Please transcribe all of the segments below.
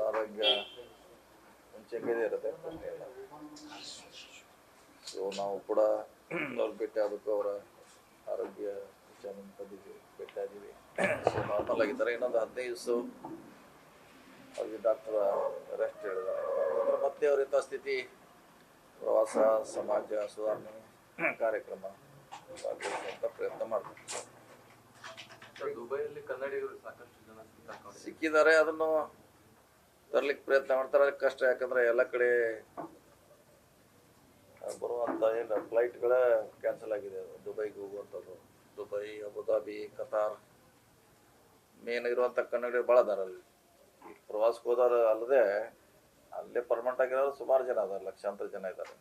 ಆರೋಗ್ಯ ಮುಂಚೆಗೆ ಇರುತ್ತೆ, ಪ್ರಶ್ನೆ ಇಲ್ಲ. ಸೊ ನಾವು ಕೂಡ ಅವ್ರು ಭೇಟಿ ಆಗಬೇಕು, ಅವರ ಆರೋಗ್ಯ ವಿಚಾರ ಬಂದಿದ್ದೀವಿ, ಭೇಟಿ ಆಗಿದ್ದೀವಿ. ಸೊ ನಾರ್ಮಲ್ ಆಗಿದ್ದಾರೆ. ಇನ್ನೊಂದು 15 ದಿವಸ ಅವ್ರಿಗೆ ಡಾಕ್ಟರ್ ರೆಸ್ಟ್ ಹೇಳಿದ್ದಾರೆ. ಮತ್ತೆ ಅವ್ರ ಯಥಾಸ್ಥಿತಿ ಪ್ರವಾಸ, ಸಮಾಜ ಸುಧಾರಣೆ ಕಾರ್ಯಕ್ರಮ ಭಾಗವಹಿಸುವಂಥ ಪ್ರಯತ್ನ ಮಾಡ್ತಾರೆ. ದುಬೈಯಲ್ಲಿ ಕನ್ನಡಿಗರು ಸಾಕಷ್ಟು ಜನ ಸಿಕ್ಕಿದ್ದಾರೆ, ಅದನ್ನು ತರ್ಲಿಕ್ಕೆ ಪ್ರಯತ್ನ ಮಾಡ್ತಾರೆ. ಕಷ್ಟ, ಯಾಕಂದ್ರೆ ಎಲ್ಲ ಕಡೆ ಬರುವಂಥ ಏನು ಫ್ಲೈಟ್ಗಳ ಕ್ಯಾನ್ಸಲ್ ಆಗಿದೆ. ದುಬೈಗೆ ಹೋಗುವಂಥದ್ದು, ದುಬೈ, ಅಬುದಾಬಿ, ಕತಾರ್ ಮೇನ್ ಇರುವಂಥ ಕನ್ನಡಿಗರು ಭಾಳ ಅದಾರ ಅಲ್ಲಿ. ಈ ಪ್ರವಾಸಕ್ಕೆ ಹೋದಾರ ಅಲ್ಲದೆ ಅಲ್ಲೇ ಪರ್ಮನೆಂಟ್ ಆಗಿರೋರು ಸುಮಾರು ಜನ ಅದಾರ, ಲಕ್ಷಾಂತರ ಜನ ಇದ್ದಾರೆ.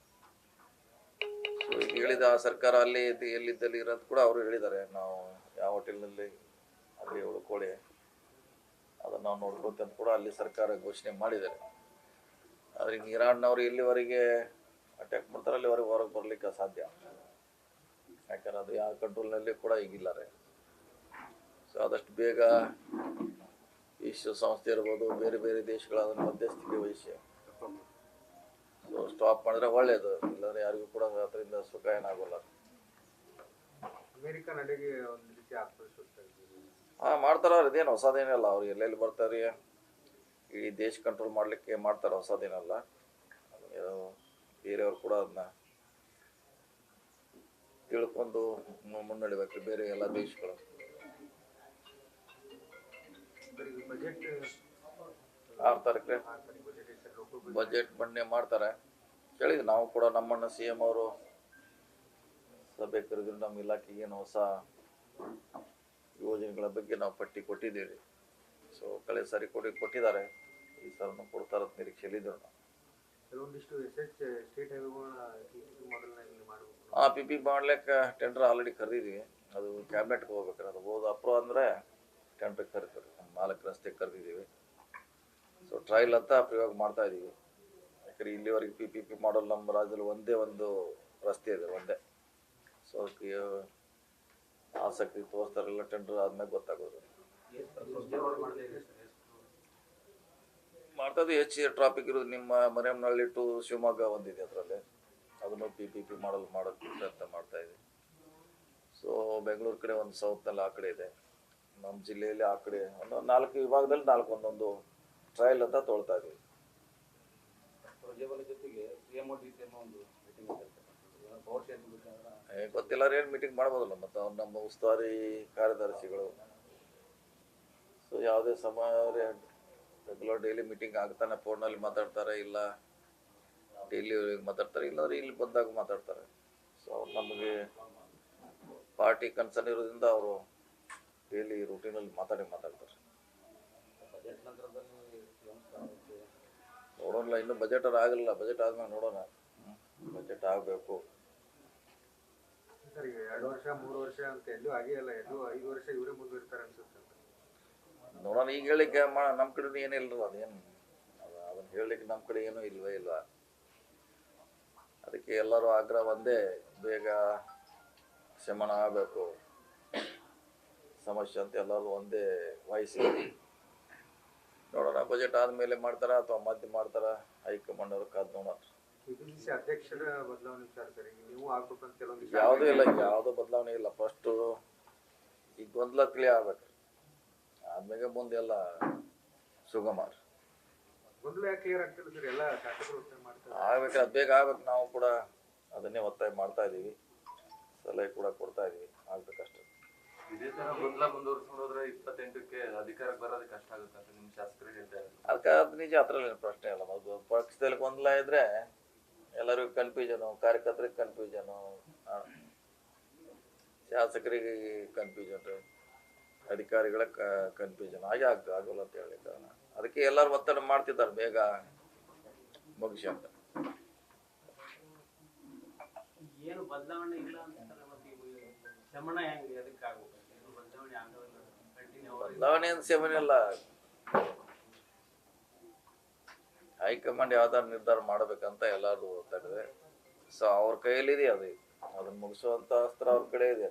ಸೊ ಈಗ ಹೇಳಿದ ಸರ್ಕಾರ ಅಲ್ಲಿ ಎಲ್ಲಿದ್ದಲ್ಲಿ ಇರೋದು ಕೂಡ ಅವರು ಹೇಳಿದ್ದಾರೆ, ನಾವು ಯಾವ ಹೋಟೆಲ್ನಲ್ಲಿ ಅಲ್ಲಿ ಉಳ್ಕೊಳ್ಳಿ, ಅದನ್ನು ನಾವು ನೋಡ್ಕೊಳ್ತೀವಿ ಅಂತ ಕೂಡ ಅಲ್ಲಿ ಸರ್ಕಾರ ಘೋಷಣೆ ಮಾಡಿದ್ದಾರೆ. ಆದರೆ ಈಗ ಇರಾನ್ನವರು ಎಲ್ಲಿವರೆಗೆ ಅಟ್ಯಾಕ್ ಮಾಡ್ತಾರೆ ಅಲ್ಲಿವರೆಗೆ ಹೊರಗೆ ಬರಲಿಕ್ಕೆ ಅಸಾಧ್ಯ. ಯಾಕಂದ್ರೆ ಅದು ಯಾವ ಕಂಟ್ರೋಲ್ನಲ್ಲಿ ಕೂಡ ಈಗಿಲ್ಲಾರೆ. ಸೊ ಆದಷ್ಟು ಬೇಗ ವಿಶ್ವಸಂಸ್ಥೆ ಇರ್ಬೋದು, ಬೇರೆ ಬೇರೆ ದೇಶಗಳ ಅದನ್ನು ಮಧ್ಯಸ್ಥಿಕೆ ವಹಿಸಿ ಸೊ ಸ್ಟಾಪ್ ಮಾಡಿದ್ರೆ ಒಳ್ಳೆಯದು. ಇಲ್ಲಾಂದ್ರೆ ಯಾರಿಗೂ ಕೂಡ ಅದರಿಂದ ಸುಖ ಏನಾಗೋಲ್ಲ. ಅಮೆರಿಕ ನಡೆಗೆ ಒಂದು ರೀತಿ ಮಾಡ್ತಾರ. ಅದೇನು ಹೊಸದೇನಲ್ಲ, ಅವ್ರು ಎಲ್ಲೆಲ್ಲಿ ಬರ್ತಾರೆ, ಇಡೀ ದೇಶ ಕಂಟ್ರೋಲ್ ಮಾಡಲಿಕ್ಕೆ ಮಾಡ್ತಾರೆ, ಹೊಸದೇನಲ್ಲ. ಬೇರೆಯವ್ರು ಕೂಡ ಅದನ್ನ ತಿಳ್ಕೊಂಡು ಮುನ್ನಡೆಬೇಕು, ಬೇರೆ ಎಲ್ಲ ದೇಶಗಳು. ಬಜೆಟ್ ಮಂಡನೆ ಮಾಡ್ತಾರೆ. ಕೇಳಿದ್ವಿ ನಾವು ಕೂಡ, ನಮ್ಮನ್ನ CM ಅವರು ಸಭೆ ಕರೆದ್ರು, ನಮ್ಮ ಇಲಾಖೆಗೆ ಏನು ಹೊಸ ಯೋಜನೆಗಳ ಬಗ್ಗೆ ನಾವು ಪಟ್ಟಿ ಕೊಟ್ಟಿದ್ದೀವಿ. ಸೊ ಕಳೆದ ಸಾರಿ ಕೊಟ್ಟಿದ್ದಾರೆ, ಈ ಸಲನು ಕೊಡ್ತಾರ ನಿರೀಕ್ಷೆಯಲ್ಲಿದ್ದರು ನಾವು. PP ಮಾಡ್ಲಿಕ್ಕೆ ಟೆಂಡರ್ ಆಲ್ರೆಡಿ ಕರೆದಿದ್ವಿ. ಅದು ಕ್ಯಾಬಿನೆಟ್ಗೆ ಹೋಗ್ಬೇಕಾರೆ, ಅದು ಹೋದ ಅಪ್ರೂವ್ ಅಂದರೆ ಟೆಂಡರ್ ಕರಿತಾರೆ. ನಮ್ಮ 4 ರಸ್ತೆ ಕರೆದಿದ್ದೀವಿ. ಸೊ ಟ್ರಯಲ್ ಅಂತ ಪ್ರಯೋಗ ಮಾಡ್ತಾ ಇದ್ದೀವಿ. ಯಾಕಂದ್ರೆ ಇಲ್ಲಿವರೆಗೆ PPP ಮಾಡಲ್ ನಮ್ಮ ರಾಜ್ಯದಲ್ಲಿ ಒಂದೇ ಒಂದು ರಸ್ತೆ ಇದೆ, ಒಂದೇ. ಸೊ ಅದಕ್ಕೆ ಆಸಕ್ತಿ ತೋರಿಸ್ತಾರೆಲ್ಲ, ಟೆಂಡರ್ ಆದ್ಮೇಲೆ ಗೊತ್ತಾಗೋದು. ಮಾಡ್ತಾಯಿದ್ವಿ. ಹೆಚ್ಚು ಟ್ರಾಫಿಕ್ ಇರೋದು ನಿಮ್ಮ ಮರಿಯಮ್ಮನಹಳ್ಳಿ ಟು ಶಿವಮೊಗ್ಗ ಒಂದಿದೆ, ಅದರಲ್ಲಿ ಅದನ್ನು PPP ಮಾಡೋಕ್ಕೆ ಪ್ರಯತ್ನ ಮಾಡ್ತಾ ಇದ್ವಿ. ಸೊ ಬೆಂಗಳೂರು ಕಡೆ ಒಂದು ಸೌತ್ನಲ್ಲಿ ಆ ಕಡೆ ಇದೆ, ನಮ್ಮ ಜಿಲ್ಲೆಯಲ್ಲಿ ಆ ಕಡೆ ಒಂದು 4 ವಿಭಾಗದಲ್ಲಿ 4 ಒಂದೊಂದು ಟ್ರಯಲ್ ಅಂತ ತೊಳ್ತಾ ಇದ್ವಿ. ಗೊತ್ತಿಲ್ಲ ಏನು ಮೀಟಿಂಗ್ ಮಾಡ್ಬೋದಲ್ಲ, ಮತ್ತು ಅವ್ರು ನಮ್ಮ ಉಸ್ತುವಾರಿ ಕಾರ್ಯದರ್ಶಿಗಳು. ಸೊ ಯಾವುದೇ ಸಮಯ ರೆಗ್ಯುಲರ್ ಡೈಲಿ ಮೀಟಿಂಗ್ ಆಗ್ತಾನೆ, ಫೋನಲ್ಲಿ ಮಾತಾಡ್ತಾರೆ, ಇಲ್ಲ ಡೈಲಿ ಮಾತಾಡ್ತಾರೆ, ಇಲ್ಲಾಂದ್ರೆ ಇಲ್ಲಿ ಬಂದಾಗ ಮಾತಾಡ್ತಾರೆ. ಸೊ ಅವ್ರು ನಮಗೆ ಪಾರ್ಟಿ ಕನ್ಸರ್ನ್ ಇರೋದ್ರಿಂದ ಅವರು ಡೈಲಿ ರೂಟೀನಲ್ಲಿ ಮಾತಾಡ್ತಾರೆ. ನೋಡೋಣ, ಇನ್ನೂ ಬಜೆಟ್ ಆಗಿಲ್ಲ. ಬಜೆಟ್ ಆದ್ಮೇಲೆ ನೋಡೋಣ. ಬಜೆಟ್ ಆಗಬೇಕು. 2 ವರ್ಷ 3 ವರ್ಷ ಅಂತ ಎಲ್ಲೂ ಆಗೇ ಇಲ್ಲ, 5 ವರ್ಷ ಇವರೇ ಮುಂದುವರಿತಾರೆ ಅನ್ಸುತ್ತೆ. ನೋಡೋಣ. ಈಗ ಹೇಳಿಕ್ಕೆ ನಮ್ಮ ಕಡೆ ಏನಿಲ್ಲ, ಅದೇನು ಅದನ್ನು ಹೇಳಲಿಕ್ಕೆ ನಮ್ಮ ಕಡೆ ಏನೂ ಇಲ್ವೇ ಇಲ್ಲ. ಅದಕ್ಕೆ ಎಲ್ಲರೂ ಆಗ್ರಹ ಒಂದೇ, ಬೇಗ ಶಮನ ಆಗಬೇಕು ಸಮಸ್ಯೆ ಅಂತ ಎಲ್ಲರೂ ಒಂದೇ ವಹಿಸಿ. ನೋಡೋಣ, ಬಜೆಟ್ ಆದಮೇಲೆ ಮಾಡ್ತಾರ ಅಥವಾ ಮಧ್ಯೆ ಮಾಡ್ತಾರ, ಹೈಕಮಾಂಡ್ ಅವ್ರು ಕಾದ್ ನೋಡೋಣ. ಅಧ್ಯಕ್ಷರ ಬದಲಾವಣೆ ವಿಚಾರ ಸರ್, ನೀವು ಆಗ್ಬೇಕಂತ ಯಾವುದೂ ಇಲ್ಲ, ಯಾವುದೋ ಬದಲಾವಣೆ ಇಲ್ಲ. ಫಸ್ಟು ಈಗ ಗೊಂದಲ ಕ್ಲಿಯರ್ ಆಗ್ಬೇಕು, ಆದ್ಮೇಲೆ ಮುಂದೆ ಎಲ್ಲ ಸುಗಮ ಆಗ್ಬೇಕು. ಅದು ಬೇಗ ಆಗ್ಬೇಕು. ನಾವು ಕೂಡ ಅದನ್ನೇ ಒತ್ತಾಯ ಮಾಡ್ತಾ ಇದೀವಿ, ಸಲಹೆ ಕೂಡ ಕೊಡ್ತಾ ಇದೀವಿ, ಆಗ್ಬೇಕಷ್ಟೇ. ಇದೇ ತರ ಗೊಂದಲ ಮುಂದುವರಿಸ್ಕೊಂಡು ಹೋದ್ರೆ 28ಕ್ಕೆ ಅಧಿಕಾರಕ್ಕೆ ಬರೋದು ಕಷ್ಟ ಆಗುತ್ತೆ ಅಂತ ನಿಮ್ಮ ಶಾಸಕರು ಹೇಳ್ತಾರೆ. ಅದಕ್ಕೆ ಅದು ನಿಜ, ಹತ್ರ ಪ್ರಶ್ನೆ ಇಲ್ಲ. ಮೊದಲು ಪಕ್ಷದಲ್ಲಿ ಗೊಂದಲ ಇದ್ರೆ ಎಲ್ಲರಿಗೂ ಕನ್ಫ್ಯೂಷನು, ಕಾರ್ಯಕರ್ತರಿಗೆ ಕನ್ಫ್ಯೂಷನು, ಶಾಸಕರಿಗೆ ಕನ್ಫ್ಯೂಷನ್, ಅಧಿಕಾರಿಗಳ ಕನ್ಫ್ಯೂಷನ್ ಹಾಗೆ ಆಗೋಲ್ಲ ಅಂತ ಹೇಳಿದ್ದ. ಅದಕ್ಕೆ ಎಲ್ಲರೂ ಒತ್ತಡ ಮಾಡ್ತಿದ್ದಾರೆ, ಬೇಗ ಮುಗಿಸಿ ಅಂತ. ಏನು ಬದಲಾವಣೆ ಇಲ್ಲ ಅಂತ ಶಮನ ಹೆಂಗೆ ಅದಕ್ಕೆ ಆಗಬೇಕು? ಬದಲಾವಣೆ ಏನು ಶಮನ ಇಲ್ಲ. ಹೈಕಮಾಂಡ್ ಯಾವ್ದಾರು ನಿರ್ಧಾರ ಮಾಡ್ಬೇಕಂತ ಎಲ್ಲಾರು ಒತ್ತಾಡಿದೆ. ಸೊ ಅವ್ರ ಕೈಯಲ್ಲಿದೆ, ಅದನ್ನ ಮುಗಿಸುವಂತ ಅಸ್ತ್ರ ಅವ್ರ ಕಡೆ ಇದೆ.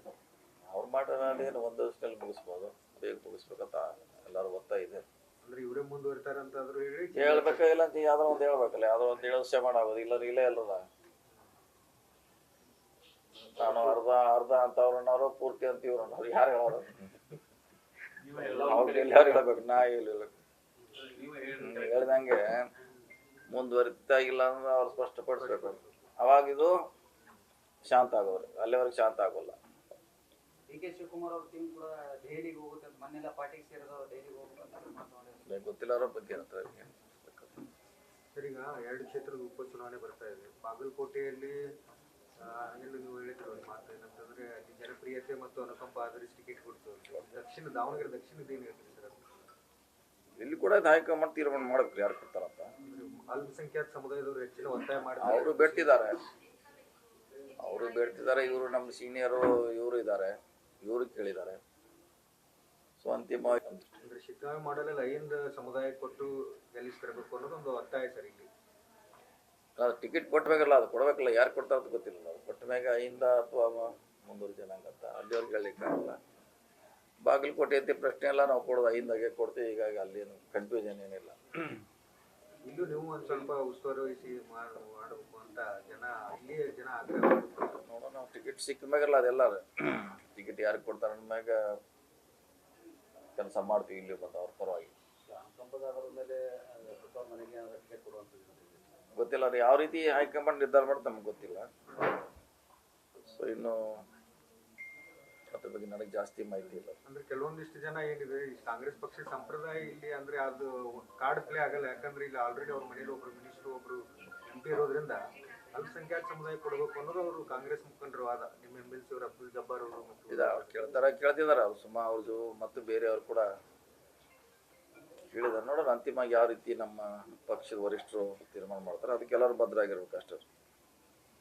ಅವ್ರು ಮಾಡೋದೇನು ಒಂದು ವರ್ಷದಲ್ಲಿ ಮುಗಿಸ್ಬೋದು, ಬೇಗ ಮುಗಿಸ್ಬೇಕಂತ ಎಲ್ಲರೂ ಒತ್ತಾಯ ಇದೆ. ಅಂದ್ರೆ ಇವರೇ ಮುಂದುವರಿತಾರ ಅಂತಾದ್ರು ಹೇಳಿ ಹೇಳ್ಬೇಕಾಗಿಲ್ಲ ಅಂತ ಯಾವ್ದೋ ಒಂದು ಹೇಳ್ಬೇಕಲ್ಲ, ಯಾವ್ದೋ ಒಂದು ಹೇಳೋಸೆ ಮಾಡೋದು, ಇಲ್ಲ ಇಲ್ಲೇ ಅಲ್ಲದ. ನಾನು ಅರ್ಧ ಅಂತ ಅವ್ರನ್ನವರು ಪೂರ್ತಿ ಅಂತ ಇವ್ರನ್ನವ್ರು ಯಾರು ಹೇಳೋರು? ಅವ್ರಿಗೆ ಯಾರು ಹೇಳ್ಬೇಕು? ನಾ ಹೇಳಿಲ್ಲ. ಹೇಳ್ದಂಗೆ ಮುಂದುವರಿತಾ ಇಲ್ಲ ಅಂದ್ರೆ ಅವ್ರು ಸ್ಪಷ್ಟಪಡಿಸ್ಬೇಕು. ಅವಾಗ ಇದು ಶಾಂತ ಆಗೋರು, ಅಲ್ಲಿವರೆಗೆ ಶಾಂತ ಆಗೋಲ್ಲ. ಡಿ.ಕೆ. ಶಿವಕುಮಾರ್ ಅವ್ರ ಟೀಮ್ ಕೂಡ ದೆಹಲಿಗೆ ಹೋಗುತ್ತೆ, ಮೊನ್ನೆಲ್ಲ ಪಾರ್ಟಿಗೆ ಸೇರಿದವರು ದೆಹಲಿಗೆ ಹೋಗ್ಬೇಕಂತ ಗೊತ್ತಿಲ್ಲ ಅವ್ರ ಬಗ್ಗೆ ಅಂತ. ಸರ್, ಈಗ 2 ಕ್ಷೇತ್ರದ ಉಪಚುನಾವಣೆ ಬರ್ತಾ ಇದೆ. ಬಾಗಲಕೋಟೆಯಲ್ಲಿ ಏನು ನೀವು ಹೇಳಿದ್ರು ಒಂದು ಮಾತು ಏನಂತಂದ್ರೆ ಅಲ್ಲಿ ಜನಪ್ರಿಯತೆ ಮತ್ತು ಅನುಕಂಪ ಆಧರಿಸಿ ಟಿಕೆಟ್ ಕೊಡ್ತು. ದಾವಣಗೆರೆ ದಕ್ಷಿಣದ ಏನು ಹೇಳ್ತೀರಿ ಸರ್? ಇಲ್ಲಿ ಕೂಡ ಹೈಕಮಾಂಡ್ ತೀರ್ಮಾನ ಮಾಡ್ಬೇಕು ಯಾರು ಕೊಡ್ತಾರಂತ. ಅಲ್ಪಸಂಖ್ಯಾತ ಸಮುದಾಯದವರು ಹೆಚ್ಚಿನ ಒತ್ತಾಯ ಮಾಡ್ತಾರೆ. ಅವರು ಬೇಡ್ತಿದ್ದಾರೆ. ಇವರು ನಮ್ಮ ಸೀನಿಯರು ಇವರು ಇದ್ದಾರೆ, ಇವರು ಕೇಳಿದ್ದಾರೆ. ಸೊ ಅಂತಿಮವಾಗಿ ಅಂದ್ರೆ ಶಿಗ್ಗಾಂವಿ ಮಾಡಲಲ್ಲಿ 5 ಸಮುದಾಯ ಕೊಟ್ಟು ಗೆಲ್ಲಿಸ್ತಿರ್ಬೇಕು ಅನ್ನೋದು ಒಂದು ಒತ್ತಾಯ ಸರ್. ಇಲ್ಲಿ ಟಿಕೆಟ್ ಕೊಟ್ಟಬೇಕಲ್ಲ, ಅದು ಕೊಡ್ಬೇಕಲ್ಲ, ಯಾರು ಕೊಡ್ತಾರ ಅಂತ ಗೊತ್ತಿಲ್ಲ. ಅದು ಕೊಟ್ಟ ಮ್ಯಾಗ 5 ಅಥವಾ 300 ಜನ ಅಂತ ಅಲ್ಲಿವರೆಗೆ ಹೇಳಲಿಕ್ಕಾಗಲ್ಲ. ಬಾಗಲಕೋಟೆ ಅಂತ ಪ್ರಶ್ನೆ ಎಲ್ಲ ನಾವು ಕೊಡೋದು 5 ಕೊಡ್ತೀವಿ. ಹೀಗಾಗಿ ಅಲ್ಲೇನು ಕನ್ಫ್ಯೂಷನ್ ಏನಿಲ್ಲ. ಇಲ್ಲೂ ನೀವು ಒಂದು ಸ್ವಲ್ಪ ಉಸ್ತುವಾರಿ ವಹಿಸಿ ಮಾಡಬೇಕು ಅಂತ ಇಲ್ಲಿಯ ಜನ ಆಗ್ರಹ ಮಾಡ್ತಾರೆ. ನೋಡೋಣ, ನಾವು ಟಿಕೆಟ್ ಸಿಕ್ಕ ಮ್ಯಾಗಲ್ಲ ಅದೆಲ್ಲ ಟಿಕೆಟ್ ಯಾರಿಗೆ ಕೊಡ್ತಾರೆ ಅಂದ್ಮ್ಯಾಗ ಕೆಲಸ ಮಾಡ್ತೀವಿ. ಇಲ್ಲಿ ಬಂದು ಅವ್ರ ಪರವಾಗಿ ಗೊತ್ತಿಲ್ಲ, ಅದು ಯಾವ ರೀತಿ ಹೈಕಮಾಂಡ್ ನಿರ್ಧಾರ ಮಾಡಿ ನಮ್ಗೆ ಗೊತ್ತಿಲ್ಲ. ಸೊ ಇನ್ನು ಅದ್ರ ಬಗ್ಗೆ ನನಗೆ ಜಾಸ್ತಿ ಮಾಹಿತಿ ಇಲ್ಲ. ಅಂದ್ರೆ ಕೆಲವೊಂದಿಷ್ಟು ಜನ ಏನಿದೆ ಈ ಕಾಂಗ್ರೆಸ್ ಪಕ್ಷದ ಸಂಪ್ರದಾಯ ಇಲ್ಲಿ ಅಂದ್ರೆ ಅದು ಕಾರ್ಡ್ ಪ್ಲೇ ಆಗಲ್ಲ. ಯಾಕಂದ್ರೆ ಇಲ್ಲಿ ಆಲ್ರೆಡಿ ಅವ್ರ ಮನೇಲಿ ಒಬ್ರು ಮಿನಿಸ್ಟರ್, ಒಬ್ರು MP ಇರೋದ್ರಿಂದ ಅಲ್ಪಸಂಖ್ಯಾತ ಸಮುದಾಯ ಕೊಡಬೇಕು ಅನ್ನೋದು ಅವರು ಕಾಂಗ್ರೆಸ್ ಮುಖಂಡರು ವಾದ. ನಿಮ್ಮ MLC ಅವರು ಅಬ್ದುಲ್ ಜಬ್ಬಾರ್ ಅವರು ಕೇಳ್ತಿದಾರೆ ಅವ್ರು ಸುಮಾ ಅವ್ರದ್ದು ಮತ್ತು ಬೇರೆಯವ್ರು ಕೂಡ ಹೇಳಿದಾರೆ. ನೋಡೋಣ ಅಂತಿಮವಾಗಿ ಯಾವ ರೀತಿ ನಮ್ಮ ಪಕ್ಷದ ವರಿಷ್ಠರು ತೀರ್ಮಾನ ಮಾಡ್ತಾರೆ, ಅದಕ್ಕೆಲ್ಲರೂ ಭದ್ರಾಗಿರ್ಬೇಕು ಅಷ್ಟೇ.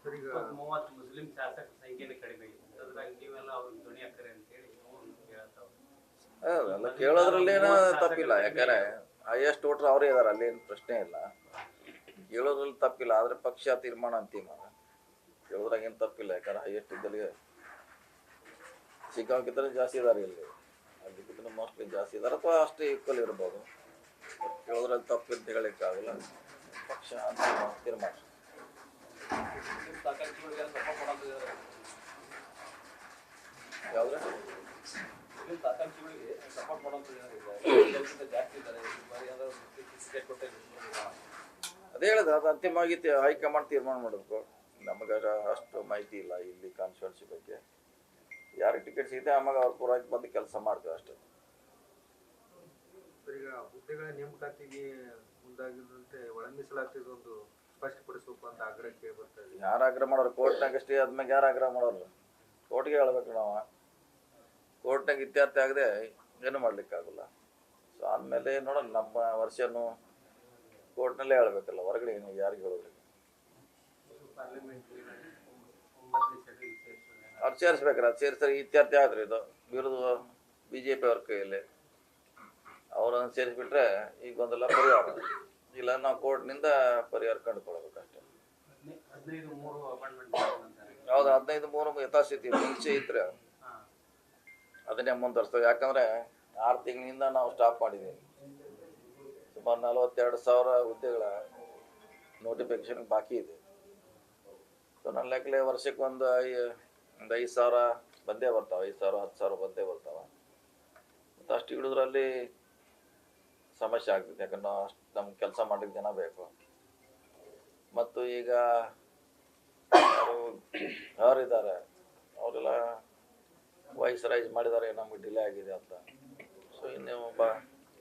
30 ಮುಸ್ಲಿಂ ಶಾಸಕ ಸಂಖ್ಯೆನೇ ಕಡಿಮೆ ಇದೆ, ಅದ್ರಾಗ ನೀವೆಲ್ಲ ಅವ್ರಿಗೆ ಧ್ವನಿ ಹಾಕ್ತಾರೆ ಅಂತ ಹೇಳಿ ಅಲ್ಲ ಕೇಳೋದ್ರಲ್ಲೇನೋ ತಪ್ಪಿಲ್ಲ. ಯಾಕಂದ್ರೆ ಹೈಯೆಸ್ಟ್ ವೋಟರ್ ಅವರೇ ಇದಾರೆ, ಅಲ್ಲೇನು ಪ್ರಶ್ನೆ ಇಲ್ಲ. ಕೇಳೋದ್ರಲ್ಲಿ ತಪ್ಪಿಲ್ಲ, ಆದ್ರೆ ಪಕ್ಷ ತೀರ್ಮಾನ ಅಂತಿಮ. ಕೇಳೋದ್ರಾಗ ಏನು ತಪ್ಪಿಲ್ಲ. ಯಾಕಂದ್ರೆ ಹೈಯೆಸ್ಟ್ ಇದ್ದಲ್ಲಿಗೆ ಸಿಕ್ಕಾಕಿಂತ ಜಾಸ್ತಿ ಇದಾರೆ, ಇಲ್ಲಿ ಅದಕ್ಕಿಂತ ಮೋಸ್ಟ್ಲಿ ಜಾಸ್ತಿ ಇದಾರೆ ಅಥವಾ ಅಷ್ಟೇ ಈಕ್ವಲ್ ಇರ್ಬೋದು. ಕೇಳೋದ್ರಲ್ಲಿ ತಪ್ಪು ಅಂತ ಹೇಳಲಿಕ್ಕಾಗಲ್ಲ. ಪಕ್ಷ ಅಂತಿಮ ತೀರ್ಮಾನ. ಯಾವ್ದ್ರೆ ಅದೇ ಹೇಳಿದ್ರೆ ಅದು ಅಂತಿಮವಾಗಿ ಹೈಕಮಾಂಡ್ ತೀರ್ಮಾನ ಮಾಡಬೇಕು. ನಮಗೆ ಅಷ್ಟು ಮಾಹಿತಿ ಇಲ್ಲ ಇಲ್ಲಿ ಕಾನ್ಸ್ಟಿಟ್ಯೂನ್ಸಿ ಬಗ್ಗೆ. ಯಾರಿಗೆ ಟಿಕೆಟ್ ಸಿಗುತ್ತೆ ಆವಾಗ ಅವ್ರ ಪೂರೈಕೆ ಬಂದು ಕೆಲಸ ಮಾಡ್ತೀವಿ ಅಷ್ಟೇ. ಈಗ ಹುದ್ದೆಗಳ ನೇಮಕಾತಿಗೆ ಮುಂದಾಗಿದ್ದಂತೆ ಒಳ ಮೀಸಲಾತಿ ಒಂದು ಸ್ಪಷ್ಟಪಡಿಸಬೇಕು ಅಂತ ಆಗ್ರಹ ಕೇಳಿ ಬರ್ತಾ ಇದೆ. ಯಾರು ಆಗ್ರಹ ಮಾಡೋರು? ಕೋರ್ಟ್ನಾಗ ಅಷ್ಟೇ ಆದ್ಮೇಲೆ ಯಾರು ಆಗ್ರಹ ಮಾಡೋರು? ಕೋರ್ಟ್ಗೆ ಹೇಳ್ಬೇಕು ನಾವು. ಕೋರ್ಟ್ನಾಗ ಇತ್ಯರ್ಥ ಆಗದೆ ಏನು ಮಾಡ್ಲಿಕ್ಕಾಗಲ್ಲ. ಸೊ ಆದ್ಮೇಲೆ ನೋಡೋಣ, ನಮ್ಮ ವರ್ಷನೂ ಕೋರ್ಟ್ನಲ್ಲೇ ಹೇಳ್ಬೇಕಲ್ಲ, ಹೊರಗಡೆ ಏನು ಯಾರಿಗೆ ಹೇಳೋದ್ರಿ? ಅವ್ರು ಸೇರಿಸ್ಬೇಕ್ರ, ಅದು ಸೇರಿಸ್ತಾರೆ ಇತ್ಯರ್ಥ ಆದ್ರಿ. ಇದು ವಿರೋಧ BJP ಅವ್ರ ಕೈಯಲ್ಲಿ ಅವ್ರನ್ನ ಸೇರಿಸ್ಬಿಟ್ರೆ ಈಗ ಒಂದೆಲ್ಲ ಪರಿಹಾರ. ಇಲ್ಲ ನಾವು ಕೋರ್ಟ್ನಿಂದ ಪರಿಹಾರ ಕಂಡುಕೊಳ್ಬೇಕಷ್ಟೇ. ಹೌದು, 15-3 ಯಥಾಸ್ಥಿತಿ ಮುಂಚೆ ಇದ್ರೆ ಅದನ್ನೇ ಮುಂದುವರ್ಸ್ತೇವೆ. ಯಾಕಂದ್ರೆ 6 ತಿಂಗಳಿಂದ ನಾವು ಸ್ಟಾಪ್ ಮಾಡಿದ್ದೀವಿ. ಸುಮಾರು 42,000 ಹುದ್ದೆಗಳ ನೋಟಿಫಿಕೇಶನ್ ಬಾಕಿ ಇದೆ. ಸೊ ನನ್ನ ಲೆಕ್ಕಲೆ ವರ್ಷಕ್ಕೆ ಒಂದು 5,000 ಬಂದೇ ಬರ್ತಾವೆ, 5,000 10,000 ಬಂದೇ ಬರ್ತಾವೆ. ಮತ್ತು ಅಷ್ಟು ಹಿಡಿದ್ರಲ್ಲಿ ಸಮಸ್ಯೆ ಆಗ್ತದೆ. ಯಾಕಂದ್ರೆ ನಾವು ಅಷ್ಟು ನಮ್ಗೆ ಕೆಲಸ ಮಾಡ್ಲಿಕ್ಕೆ ಜನ ಬೇಕು. ಮತ್ತು ಈಗ ಯಾರಿದ್ದಾರೆ ಅವರೆಲ್ಲ ವೈಸ್ರೈಸ್ ಮಾಡಿದ್ದಾರೆ, ನಮ್ಗೆ ಡಿಲೇ ಆಗಿದೆ ಅಂತ. ಸೊ ಇನ್ನು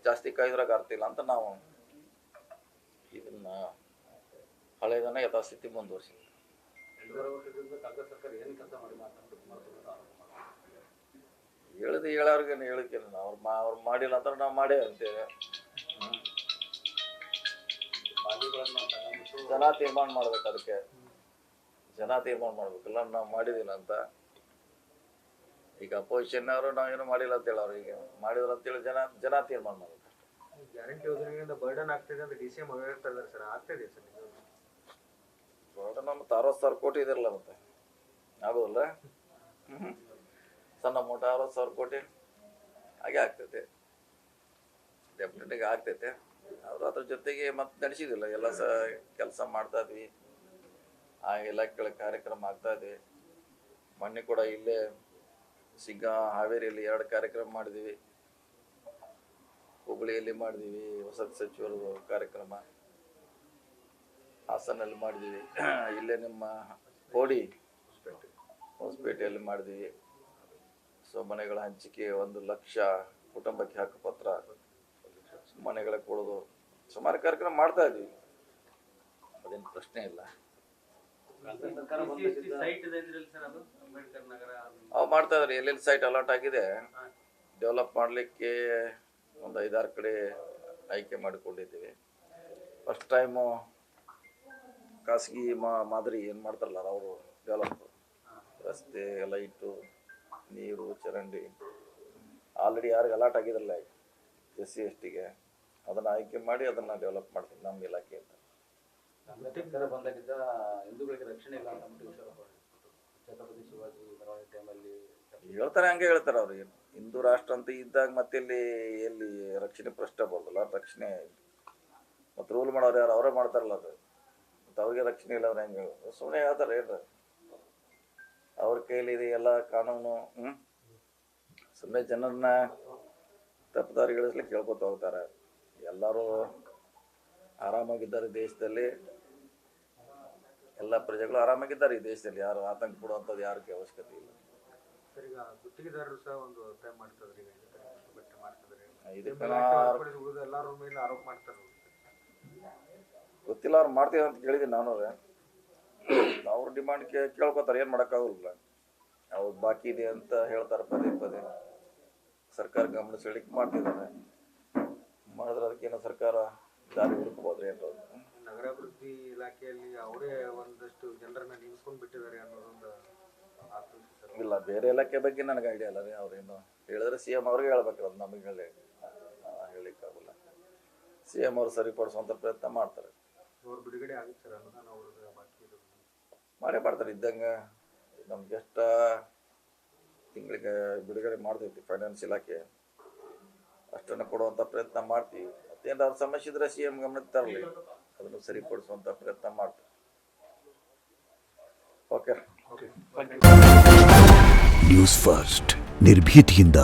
ಜಾಸ್ತಿ ಕಾಯ್ದ್ರಾಗ ಅರ್ಥ ಇಲ್ಲ ಅಂತ ನಾವು ಇದನ್ನ ಹಳೆಯದನ್ನ ಯಥಾಸ್ಥಿತಿ ಮುಂದುವರಿಸಿದ್ವಿ. ಹೇಳೋರ್ಗೆ ಹೇಳಿಕೆ ಅವ್ರು ಮಾಡಿಲ್ಲ ಅಂತ ನಾವು ಮಾಡೇ ಅಂತೇವೆ. ಜನ ತೀರ್ಮಾನ ಮಾಡ್ಬೇಕು, ಅದಕ್ಕೆ ಜನ ತೀರ್ಮಾನ ಮಾಡ್ಬೇಕಲ್ಲ ನಾವು ಮಾಡಿದಿಲ್ಲ ಅಂತ. ಈಗ ಅಪೋಸಿಷನ್ ಅವರು ನಾವೇನು ಮಾಡಿಲ್ಲ ಅಂತ ಹೇಳೋರು, ಈಗ ಮಾಡಿದ್ರು ಅಂತೇಳಿ ಜನ ತೀರ್ಮಾನ ಮಾಡ್ಬೇಕು. ಗ್ಯಾರಂಟಿ ಯೋಜನೆಗಳಿಂದ ಬರ್ಡನ್ ಆಗ್ತಿದೆ ಅಂತ DCM ಹೇಳ್ತಾ ಇದ್ದಾರೆ ಸರ್, ಆಗ್ತಿದೆ ಸರ್? ಬರ್ಡನ್ ಮತ್ತೆ 60,000 ಕೋಟಿ ಇದಿರಲ್ಲ, ಮತ್ತೆ ಆಗೋದಿಲ್ಲ. ಸಣ್ಣ ಮೋಟ 60,000 ಕೋಟಿ ಹಾಗೆ ಆಗ್ತೈತೆ. ಡೆಫಿನೆಟ್ಗೆ ಆಗ್ತೈತೆ. ಅವರು ಅದ್ರ ಜೊತೆಗೆ ಮತ್ತೆ ನಡೆಸಿದಿಲ್ಲ, ಎಲ್ಲ ಕೆಲಸ ಮಾಡ್ತಾ ಇದ್ವಿ, ಆ ಇಲಾಖೆಗಳ ಕಾರ್ಯಕ್ರಮ ಆಗ್ತಾ ಇದೆ. ಮೊನ್ನೆ ಕೂಡ ಇಲ್ಲೇ ಹಾವೇರಿಯಲ್ಲಿ 2 ಕಾರ್ಯಕ್ರಮ ಮಾಡಿದ್ದೀವಿ, ಹುಬ್ಬಳ್ಳಿಯಲ್ಲಿ ಮಾಡಿದ್ದೀವಿ, ವಸತಿ ಸಚಿವರು ಕಾರ್ಯಕ್ರಮ ಹಾಸನಲ್ಲಿ ಮಾಡಿದ್ದೀವಿ, ಇಲ್ಲೇ ನಿಮ್ಮ ಕೋಡಿ ಹೊಸಪೇಟೆಯಲ್ಲಿ ಮಾಡಿದ್ದೀವಿ. ಸೊ ಮನೆಗಳ ಹಂಚಿಕೆ 1 ಲಕ್ಷ ಕುಟುಂಬಕ್ಕೆ ಹಕ್ಕುಪತ್ರ, ಮನೆಗಳ ಕೊಡೋದು, ಸುಮಾರು ಕಾರ್ಯಕ್ರಮ ಮಾಡ್ತಾ ಇದ್ವಿ, ಅದೇನು ಪ್ರಶ್ನೆ ಇಲ್ಲ. ಸೈಟ್ ಇದೆ ಅಂದ್ರಲ್ಲ ಸರ್, ಅದು ಅಂಬೇಡ್ಕರ್ ನಗರ ಅವು ಮಾಡ್ತಾ ಇದ್ದಾರೆ. ಎಲ್ಲೆಲ್ಲಿ ಸೈಟ್ ಅಲಾಟ್ ಆಗಿದೆ ಡೆವಲಪ್ ಮಾಡಲಿಕ್ಕೆ ಒಂದು 5-6 ಕಡೆ ಆಯ್ಕೆ ಮಾಡಿಕೊಂಡಿದ್ದೀವಿ. ಫಸ್ಟ್ ಟೈಮು ಖಾಸಗಿ ಮಾದರಿ ಏನು ಮಾಡ್ತಾರಲ್ಲ ಅವರು ಡೆವಲಪ್, ರಸ್ತೆ, ಲೈಟು, ನೀರು, ಚರಂಡಿ ಆಲ್ರೆಡಿ ಯಾರಿಗೆ ಅಲಾಟ್ ಆಗಿದ್ರಲ್ಲ SC STಗೆ ಅದನ್ನು ಆಯ್ಕೆ ಮಾಡಿ ಅದನ್ನು ಡೆವಲಪ್ ಮಾಡ್ತೀವಿ ನಮ್ಮ ಇಲಾಖೆ ಅಂತ. ಅಂಬೇಡ್ಕರ್ ಬಂದಾಗಿದ್ದ ಹಿಂದೂಗಳಿಗೆ ರಕ್ಷಣೆ ಇಲ್ಲ ಅಂತ ಛತ್ರಪತಿ ಶಿವಾಜಿ ಮೆರವಣಿಗೆ ಟೈಮಲ್ಲಿ ಹೇಳ್ತಾರೆ, ಹಂಗೆ ಹೇಳ್ತಾರೆ ಅವ್ರು. ಹಿಂದೂ ರಾಷ್ಟ್ರ ಅಂತ ಇದ್ದಾಗ ಮತ್ತೆ ಎಲ್ಲಿ ರಕ್ಷಣೆ ಪ್ರಶ್ನೆ ಬರೋದಿಲ್ಲ. ರಕ್ಷಣೆ ಮತ್ತು ರೂಲ್ ಮಾಡೋರು ಯಾರು ಅವರೇ ಮಾಡ್ತಾರಲ್ಲ, ಅದು ಮತ್ತು ಅವ್ರಿಗೆ ರಕ್ಷಣೆ ಇಲ್ಲ ಅವ್ರು ಹೆಂಗೆ ಸುಮ್ಮನೆ ಹೇಳ್ತಾರೆ ಏನ್ರ ಅವ್ರ ಕೈಲಿ ಇದೆ ಎಲ್ಲ ಕಾನೂನು. ಸುಮ್ಮನೆ ಜನರನ್ನ ತಪ್ಪುದಾರಿಗಳಿಸ್ಲಿಕ್ಕೆ ಕೇಳ್ಕೊತ ಹೋಗ್ತಾರೆ. ಎಲ್ಲರೂ ಆರಾಮಾಗಿದ್ದಾರೆ ದೇಶದಲ್ಲಿ, ಎಲ್ಲ ಪ್ರಜೆಗಳು ಆರಾಮಾಗಿದ್ದಾರೆ ಈ ದೇಶದಲ್ಲಿ, ಯಾರು ಆತಂಕ ಪಡುವಂಥದ್ದು ಯಾರಿಗೆ ಅವಶ್ಯಕತೆ ಇಲ್ಲ. ಸರ್, ಈಗ ಗುತ್ತಿಗೆದಾರರು ಸಹ ಒಂದು ಅಭಿಪ್ರಾಯ ಮಾಡ್ತಿದ್ರೆ, ಬಟ್ಟೆ ಮಾಡ್ತಿದ್ರೆ ಉಳಿದ ಎಲ್ಲರ ಮೇಲೆ ಆರೋಪ ಮಾಡ್ತಾರೆ. ಗೊತ್ತಿಲ್ಲ, ಅವ್ರು ಮಾಡ್ತೀವಿ ಅಂತ ಕೇಳಿದ್ದೀನಿ ನಾನು. ಅವ್ರ ಡಿಮಾಂಡ್ ಕೇಳ್ಕೊತಾರೆ, ಏನು ಮಾಡೋಕ್ಕಾಗಲ್ಲ. ಅವ್ರು ಬಾಕಿ ಇದೆ ಅಂತ ಹೇಳ್ತಾರೆ ಪದೇ ಪದೇ. ಸರ್ಕಾರ ಗಮನ ಸೆಳಿಕೆ ಮಾಡ್ತಿದ್ದಾರೆ, ಮಾಡಿದ್ರೆ ಅದಕ್ಕೇನೋ ಸರ್ಕಾರ ದಾರಿ ಹುಡುಕಬಹುದು. ಏನು ನಗರಾಭಿವೃದ್ಧಿ ಇಲಾಖೆಯಲ್ಲಿ ಅವರೇ ಒಂದಷ್ಟು ಜನರನ್ನ ನೇಮಿಸ್ಕೊಂಡು ಬಿಟ್ಟಿದ್ದಾರೆ ಅನ್ನೋದೊಂದು ಆತ್ಮವಿಶ್ವಾಸ. ಇಲ್ಲ, ಬೇರೆ ಇಲಾಖೆ ಬಗ್ಗೆ ನನಗೆ ಐಡಿಯಾ ಇಲ್ಲ ರೀ. ಅವ್ರೇನು ಹೇಳಿದ್ರೆ CM ಅವ್ರಿಗೆ ಹೇಳ್ಬೇಕು, ಅದು ನಮಗೆ ಹೇಳಿಕ್ಕಾಗಲ್ಲ. CM ಅವ್ರು ಸರಿಪಡಿಸುವಂಥ ಪ್ರಯತ್ನ ಮಾಡ್ತಾರೆ. ಅವ್ರು ಬಿಡುಗಡೆ ಆಗುತ್ತೆ ಸರ್ ಅನುದಾನ, ಅವ್ರದ್ದು ಬಾಕಿ ಮಾಡೇ ಮಾಡ್ತಾರೆ. ಇದ್ದಂಗೆ ನಮ್ಗೆ ಎಷ್ಟು ತಿಂಗಳಿಗೆ ಬಿಡುಗಡೆ ಮಾಡ್ತೈತಿ ಫೈನಾನ್ಸ್ ಇಲಾಖೆ, ಅಷ್ಟನ್ನು ಕೊಡುವಂಥ ಪ್ರಯತ್ನ ಮಾಡ್ತೀವಿ. ಮತ್ತೇನಾದ್ರು ಸಮಸ್ಯೆ ಇದ್ರೆ CM ಗಮನಕ್ಕೆ ತರಲಿ, ಅದನ್ನು ಸರಿಪಡಿಸುವಂಥ ಪ್ರಯತ್ನ ಮಾಡ್ತೀವಿ. ಓಕೆ. ನ್ಯೂಸ್ ಫಸ್ಟ್, ನಿರ್ಭೀತಿಯಿಂದ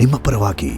ನಿಮ್ಮ ಪರವಾಗಿ.